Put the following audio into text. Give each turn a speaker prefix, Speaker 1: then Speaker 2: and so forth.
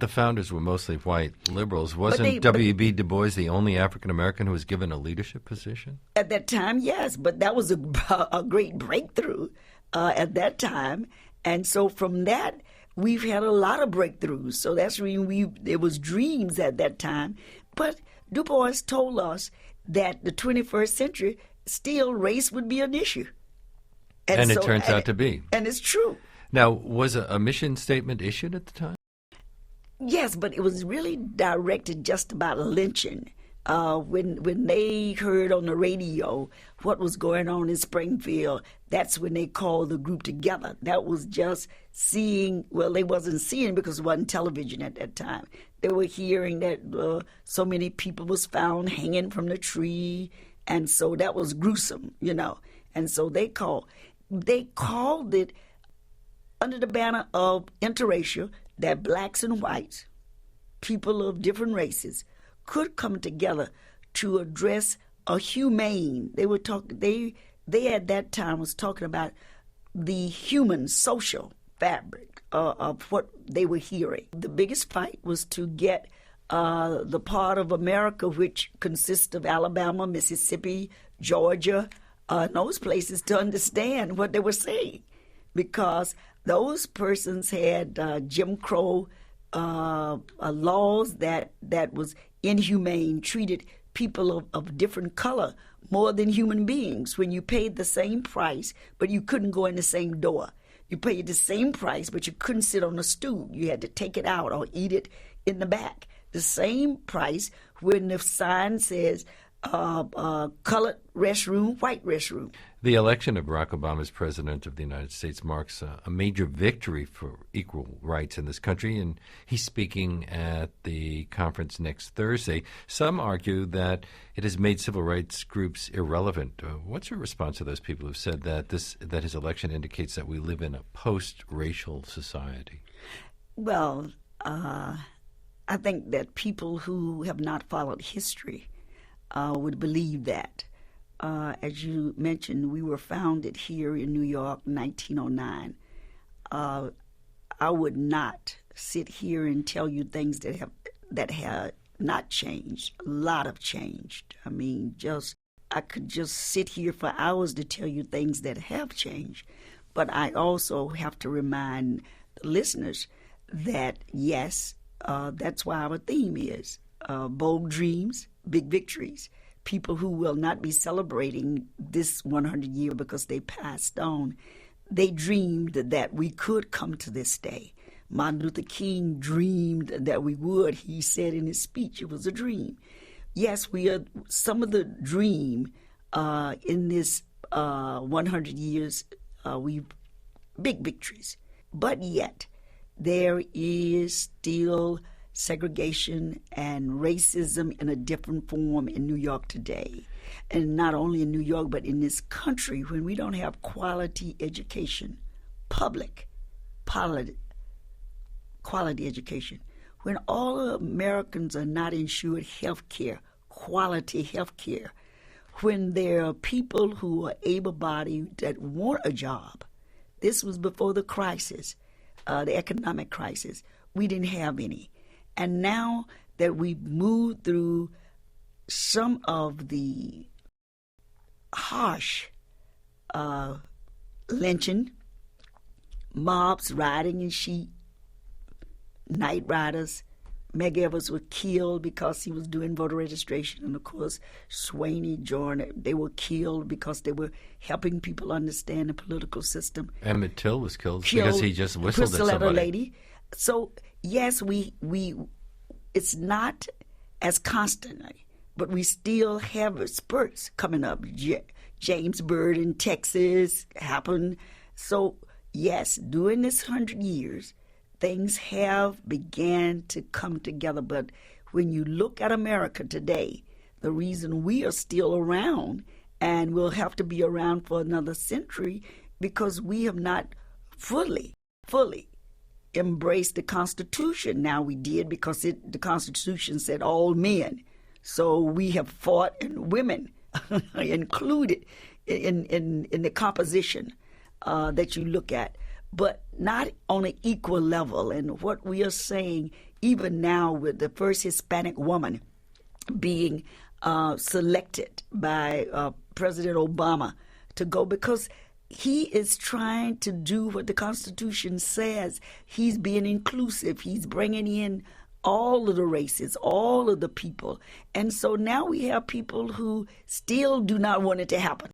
Speaker 1: The founders were mostly white liberals. Wasn't W.E.B. Du Bois the only African-American who was given a leadership position?
Speaker 2: At that time, yes, but that was a great breakthrough at that time. And so from that, we've had a lot of breakthroughs. So that's when there was dreams at that time. But Du Bois told us that the 21st century, still race would be an issue.
Speaker 1: And it turns out to be.
Speaker 2: And it's true.
Speaker 1: Now, was a mission statement issued at the time?
Speaker 2: Yes, but it was really directed just about lynching. When they heard on the radio what was going on in Springfield, that's when they called the group together. That was just seeing, well, they wasn't seeing because it wasn't television at that time. They were hearing that so many people was found hanging from the tree, and so that was gruesome, And so they called it under the banner of interracial, that blacks and whites, people of different races, could come together to address a humane. They at that time was talking about the human social fabric of what they were hearing. The biggest fight was to get the part of America which consists of Alabama, Mississippi, Georgia, those places to understand what they were saying, because those persons had Jim Crow laws that was inhumane, treated people of different color more than human beings. When you paid the same price, but you couldn't go in the same door. You paid the same price, but you couldn't sit on a stool. You had to take it out or eat it in the back. The same price when the sign says colored restroom, white restroom.
Speaker 1: The election of Barack Obama as president of the United States marks a major victory for equal rights in this country, and he's speaking at the conference next Thursday. Some argue that it has made civil rights groups irrelevant. What's your response to those people who've said that his election indicates that we live in a post-racial society?
Speaker 2: Well, I think that people who have not followed history would believe that. As you mentioned, we were founded here in New York in 1909. I would not sit here and tell you things that have not changed. A lot have changed. I mean, I could just sit here for hours to tell you things that have changed. But I also have to remind the listeners that, yes, that's why our theme is bold dreams, big victories. People who will not be celebrating this 100 year because they passed on, they dreamed that we could come to this day. Martin Luther King dreamed that we would. He said in his speech it was a dream. Yes, we are some of the dream in this 100 years. We've big victories, but yet there is still segregation and racism in a different form in New York today. And not only in New York, but in this country, when we don't have quality education, public quality education, when all Americans are not insured health care, quality health care, when there are people who are able-bodied that want a job. This was before the crisis, the economic crisis. We didn't have any. And now that we've moved through some of the harsh lynching, mobs riding in sheep, night riders, Meg Evers was killed because he was doing voter registration. And, of course, Swaney, Jordan, they were killed because they were helping people understand the political system.
Speaker 1: Emmett Till was killed because he just whistled at somebody.
Speaker 2: A lady. So, yes, we it's not as constantly, but we still have spurts coming up. James Byrd in Texas happened. So, yes, during this 100 years, things have began to come together. But when you look at America today, the reason we are still around, and we'll have to be around for another century, because we have not fully embraced the Constitution. Now we did, because the Constitution said all men. So we have fought, and women included in the composition that you look at, but not on an equal level. And what we are saying even now with the first Hispanic woman being selected by President Obama to go, because he is trying to do what the Constitution says. He's being inclusive. He's bringing in all of the races, all of the people. And so now we have people who still do not want it to happen.